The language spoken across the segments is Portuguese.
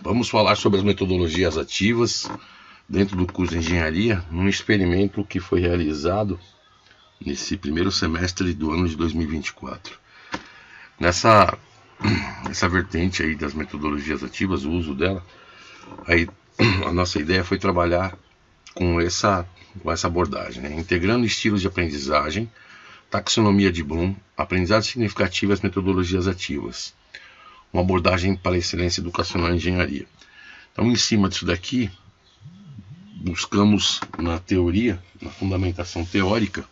Vamos falar sobre as metodologias ativas dentro do curso de engenharia, num experimento que foi realizado nesse primeiro semestre do ano de 2024. Nessa vertente aí das metodologias ativas, o uso dela, aí a nossa ideia foi trabalhar com essa abordagem, né? Integrando estilos de aprendizagem, taxonomia de Bloom, aprendizagem significativa e as metodologias ativas. Uma abordagem para a excelência educacional em engenharia. Então, em cima disso daqui, buscamos na teoria, na fundamentação teórica,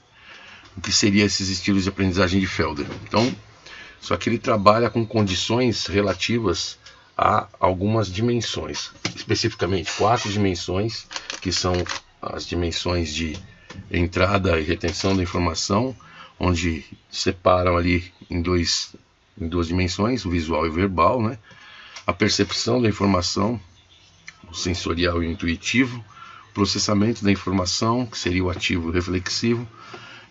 o que seriam esses estilos de aprendizagem de Felder. Então, só que ele trabalha com condições relativas a algumas dimensões, especificamente 4 dimensões, que são as dimensões de entrada e retenção da informação, onde separam ali em duas dimensões, o visual e o verbal, né? A percepção da informação, o sensorial e o intuitivo, o processamento da informação, que seria o ativo e o reflexivo,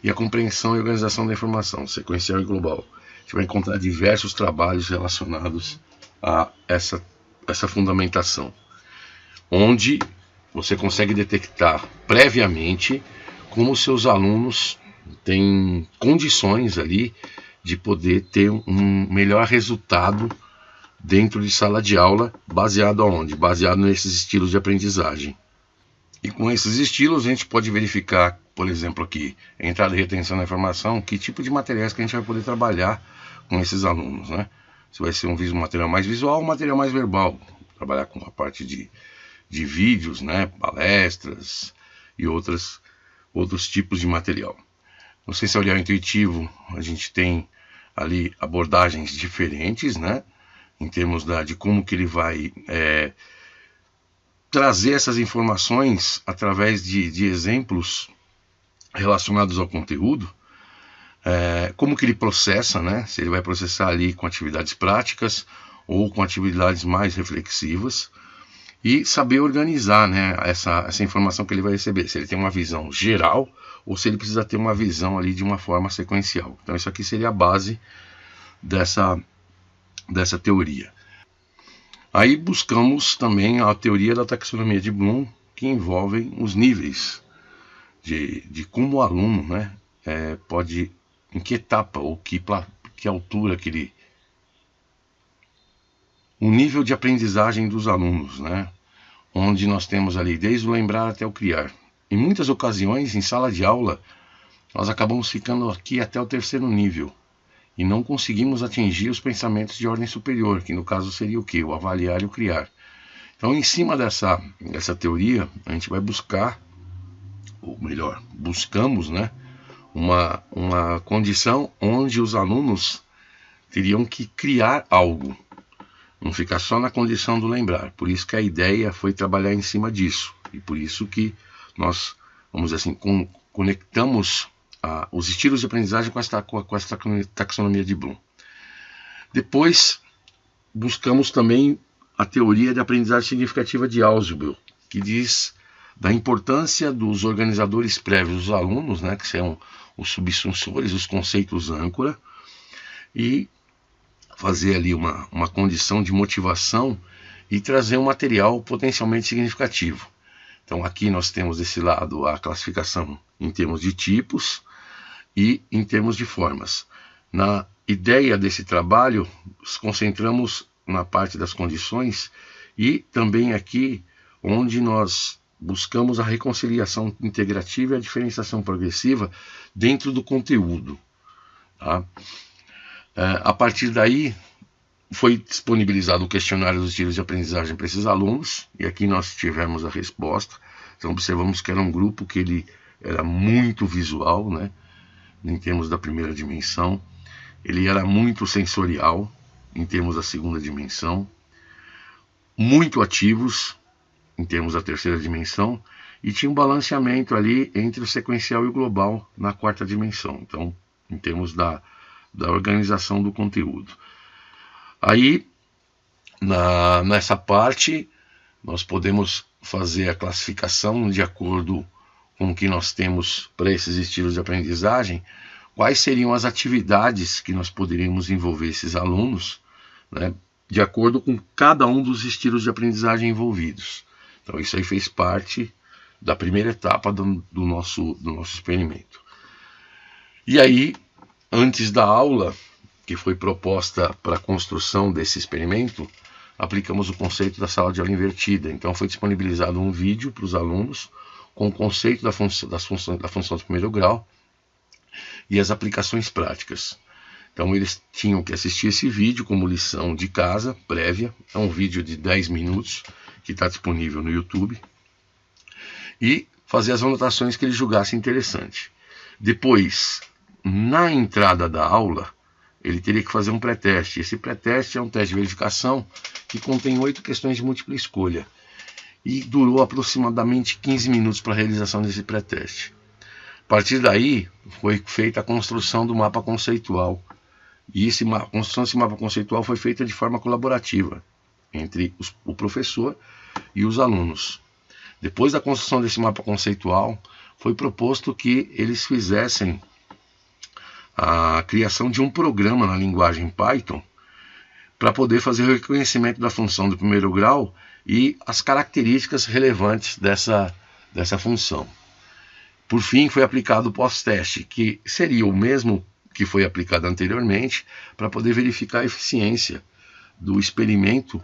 e a compreensão e organização da informação, sequencial e global. A gente vai encontrar diversos trabalhos relacionados a essa fundamentação, onde você consegue detectar previamente como seus alunos têm condições ali de poder ter um melhor resultado dentro de sala de aula, baseado aonde? Baseado nesses estilos de aprendizagem. E com esses estilos a gente pode verificar, por exemplo aqui, entrada e retenção da informação, que tipo de materiais que a gente vai poder trabalhar com esses alunos, né? Se vai ser um material mais visual ou um material mais verbal, trabalhar com a parte de vídeos, né? Palestras e outros tipos de material. No sensorial intuitivo, a gente tem ali abordagens diferentes, né? Em termos de como que ele vai trazer essas informações através de exemplos relacionados ao conteúdo, como que ele processa, né? Se ele vai processar ali com atividades práticas ou com atividades mais reflexivas, e saber organizar, né, essa informação que ele vai receber, se ele tem uma visão geral ou se ele precisa ter uma visão ali de uma forma sequencial. Então isso aqui seria a base dessa teoria. Aí buscamos também a teoria da taxonomia de Bloom, que envolve os níveis de como o aluno, né, pode, em que etapa ou que altura que ele... O nível de aprendizagem dos alunos, né, onde nós temos ali desde o lembrar até o criar. Em muitas ocasiões, em sala de aula, nós acabamos ficando aqui até o 3º nível e não conseguimos atingir os pensamentos de ordem superior, que no caso seria o quê? O avaliar e o criar. Então, em cima dessa teoria, a gente vai buscar, ou melhor, buscamos, né, uma condição onde os alunos teriam que criar algo, não ficar só na condição do lembrar. Por isso que a ideia foi trabalhar em cima disso. E por isso que nós, vamos dizer assim, conectamos os estilos de aprendizagem com essa taxonomia de Bloom. Depois, buscamos também a teoria de aprendizagem significativa de Ausubel, que diz da importância dos organizadores prévios, os alunos, né, que são os subsunsores, os conceitos âncora, e fazer ali uma condição de motivação e trazer um material potencialmente significativo. Então aqui nós temos desse lado a classificação em termos de tipos e em termos de formas. Na ideia desse trabalho, nos concentramos na parte das condições e também aqui onde nós buscamos a reconciliação integrativa e a diferenciação progressiva dentro do conteúdo, tá? A partir daí, foi disponibilizado o questionário dos estilos de aprendizagem para esses alunos, e aqui nós tivemos a resposta. Então observamos que era um grupo que ele era muito visual, né, em termos da primeira dimensão, ele era muito sensorial, em termos da segunda dimensão, muito ativos, em termos da terceira dimensão, e tinha um balanceamento ali entre o sequencial e o global na 4ª dimensão, então, em termos da organização do conteúdo. Aí, nessa parte, nós podemos fazer a classificação de acordo com o que nós temos para esses estilos de aprendizagem, quais seriam as atividades que nós poderíamos envolver esses alunos, né, de acordo com cada um dos estilos de aprendizagem envolvidos. Então isso aí fez parte da primeira etapa do nosso experimento. E aí, antes da aula, que foi proposta para a construção desse experimento, aplicamos o conceito da sala de aula invertida. Então foi disponibilizado um vídeo para os alunos com o conceito da função de primeiro grau e as aplicações práticas. Então eles tinham que assistir esse vídeo como lição de casa, prévia. É um vídeo de 10 minutos que está disponível no YouTube. E fazer as anotações que eles julgassem interessante. Depois, na entrada da aula, ele teria que fazer um pré-teste. Esse pré-teste é um teste de verificação que contém 8 questões de múltipla escolha. E durou aproximadamente 15 minutos para a realização desse pré-teste. A partir daí, foi feita a construção do mapa conceitual. E a construção desse mapa conceitual foi feita de forma colaborativa entre o professor e os alunos. Depois da construção desse mapa conceitual, foi proposto que eles fizessem a criação de um programa na linguagem Python para poder fazer o reconhecimento da função do primeiro grau e as características relevantes dessa função. Por fim, foi aplicado o pós-teste, que seria o mesmo que foi aplicado anteriormente, para poder verificar a eficiência do experimento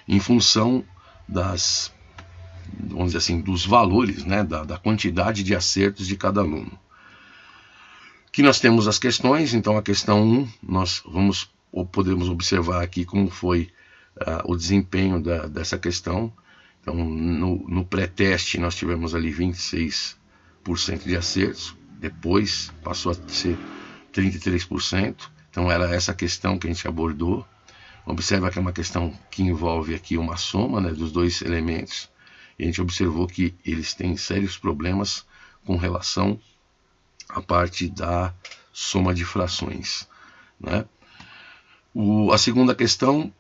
em função vamos dizer assim, dos valores, né, da quantidade de acertos de cada aluno. Aqui nós temos as questões. Então a questão 1, nós podemos observar aqui como foi o desempenho dessa questão. Então no pré-teste nós tivemos ali 26% de acertos, depois passou a ser 33%, então era essa questão que a gente abordou. Observa que é uma questão que envolve aqui uma soma, né, dos dois elementos, e a gente observou que eles têm sérios problemas com relação à parte da soma de frações, né? A segunda questão,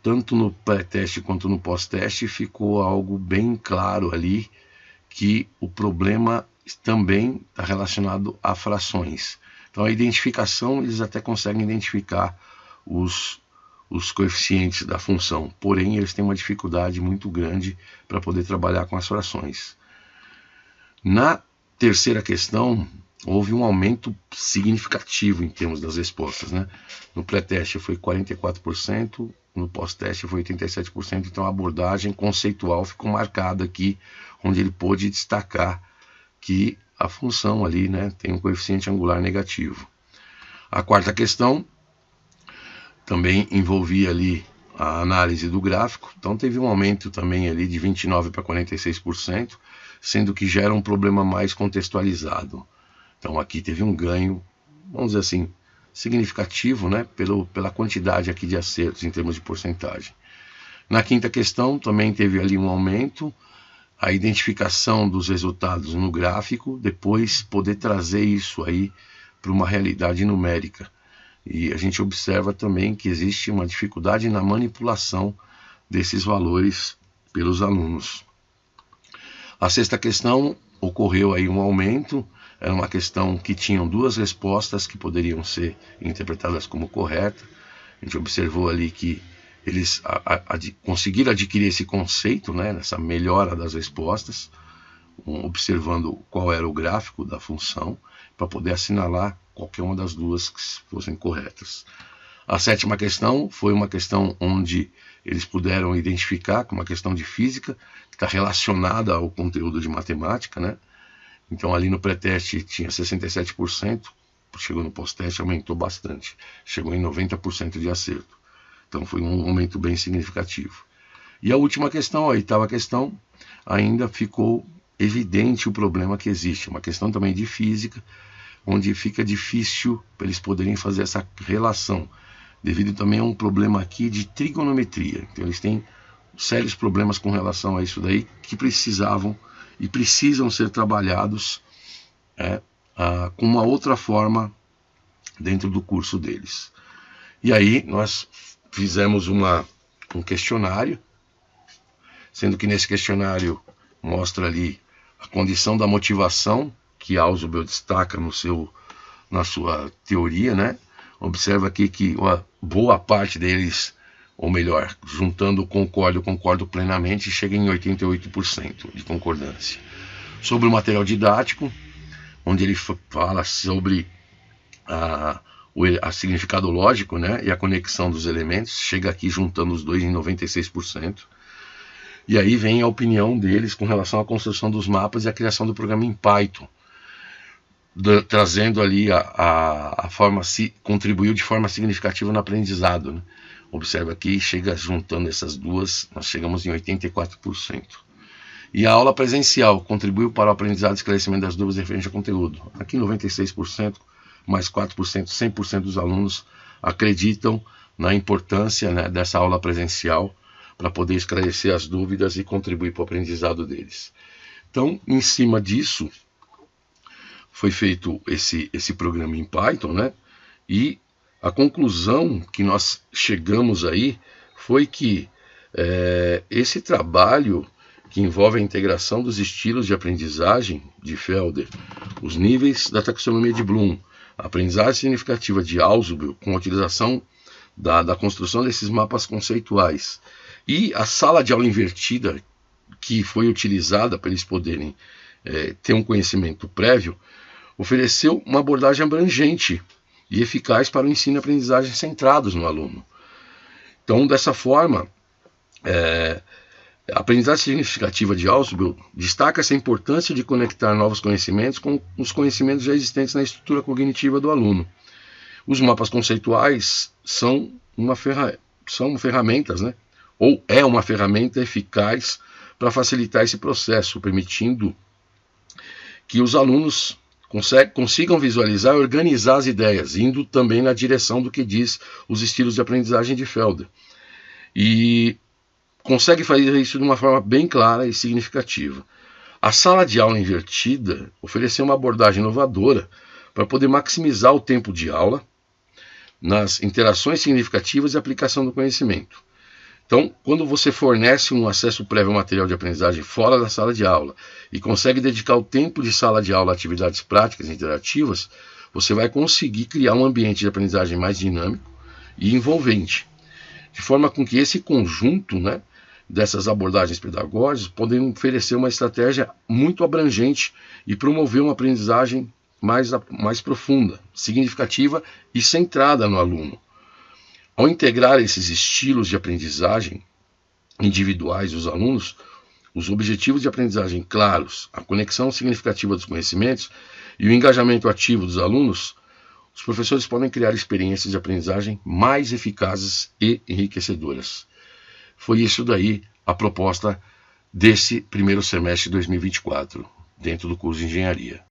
tanto no pré-teste quanto no pós-teste, ficou algo bem claro ali, que o problema também está relacionado a frações. Então a identificação, eles até conseguem identificar os coeficientes da função, porém eles têm uma dificuldade muito grande para poder trabalhar com as frações. Na terceira questão, houve um aumento significativo em termos das respostas, né? No pré-teste foi 44%, no pós-teste foi 87%, então a abordagem conceitual ficou marcada aqui, onde ele pôde destacar que a função ali, né, tem um coeficiente angular negativo. A quarta questão também envolvia ali a análise do gráfico, então teve um aumento também ali de 29% para 46%, sendo que já era um problema mais contextualizado. Então aqui teve um ganho, vamos dizer assim, significativo, né, pela quantidade aqui de acertos em termos de porcentagem. Na quinta questão também teve ali um aumento, a identificação dos resultados no gráfico, depois poder trazer isso aí para uma realidade numérica. E a gente observa também que existe uma dificuldade na manipulação desses valores pelos alunos. A sexta questão, ocorreu aí um aumento, era uma questão que tinham 2 respostas que poderiam ser interpretadas como corretas. A gente observou ali que eles conseguiram adquirir esse conceito, né, nessa melhora das respostas, observando qual era o gráfico da função, para poder assinalar qualquer uma das 2 que fossem corretas. A sétima questão foi uma questão onde eles puderam identificar como uma questão de física, que está relacionada ao conteúdo de matemática, né? Então ali no pré-teste tinha 67%, chegou no pós-teste, aumentou bastante, chegou em 90% de acerto. Então foi um aumento bem significativo. E a última questão, a oitava questão, ainda ficou evidente o problema que existe, uma questão também de física, onde fica difícil para eles poderem fazer essa relação, devido também a um problema aqui de trigonometria. Então eles têm sérios problemas com relação a isso daí, que precisavam e precisam ser trabalhados com uma outra forma dentro do curso deles. E aí nós fizemos um questionário, sendo que nesse questionário mostra ali a condição da motivação, que Ausubel destaca na sua teoria, né? Observa aqui que uma boa parte deles, ou melhor, juntando concordo plenamente, chega em 88% de concordância. Sobre o material didático, onde ele fala sobre a significado lógico, né, e a conexão dos elementos, chega aqui juntando os dois em 96%. E aí vem a opinião deles com relação à construção dos mapas e a criação do programa em Python, trazendo ali a forma, contribuiu de forma significativa no aprendizado, né? Observa aqui, chega juntando essas duas, nós chegamos em 84%. E a aula presencial contribuiu para o aprendizado e esclarecimento das dúvidas referente ao conteúdo. Aqui 96%, mais 4%, 100% dos alunos acreditam na importância, né, dessa aula presencial para poder esclarecer as dúvidas e contribuir para o aprendizado deles. Então, em cima disso, foi feito esse programa em Python, né? E a conclusão que nós chegamos aí foi que esse trabalho que envolve a integração dos estilos de aprendizagem de Felder, os níveis da taxonomia de Bloom, a aprendizagem significativa de Ausubel, com a utilização da construção desses mapas conceituais, e a sala de aula invertida, que foi utilizada para eles poderem ter um conhecimento prévio, ofereceu uma abordagem abrangente e eficaz para o ensino e aprendizagem centrados no aluno. Então, dessa forma, a aprendizagem significativa de Ausubel destaca essa importância de conectar novos conhecimentos com os conhecimentos já existentes na estrutura cognitiva do aluno. Os mapas conceituais são ferramentas, né? Ou é uma ferramenta eficaz para facilitar esse processo, permitindo que os alunos consigam visualizar e organizar as ideias, indo também na direção do que diz os estilos de aprendizagem de Felder. E consegue fazer isso de uma forma bem clara e significativa. A sala de aula invertida ofereceu uma abordagem inovadora para poder maximizar o tempo de aula nas interações significativas e aplicação do conhecimento. Então, quando você fornece um acesso prévio ao material de aprendizagem fora da sala de aula e consegue dedicar o tempo de sala de aula a atividades práticas e interativas, você vai conseguir criar um ambiente de aprendizagem mais dinâmico e envolvente, de forma com que esse conjunto, né, dessas abordagens pedagógicas podem oferecer uma estratégia muito abrangente e promover uma aprendizagem mais profunda, significativa e centrada no aluno. Ao integrar esses estilos de aprendizagem individuais dos alunos, os objetivos de aprendizagem claros, a conexão significativa dos conhecimentos e o engajamento ativo dos alunos, os professores podem criar experiências de aprendizagem mais eficazes e enriquecedoras. Foi isso daí a proposta desse primeiro semestre de 2024, dentro do curso de engenharia.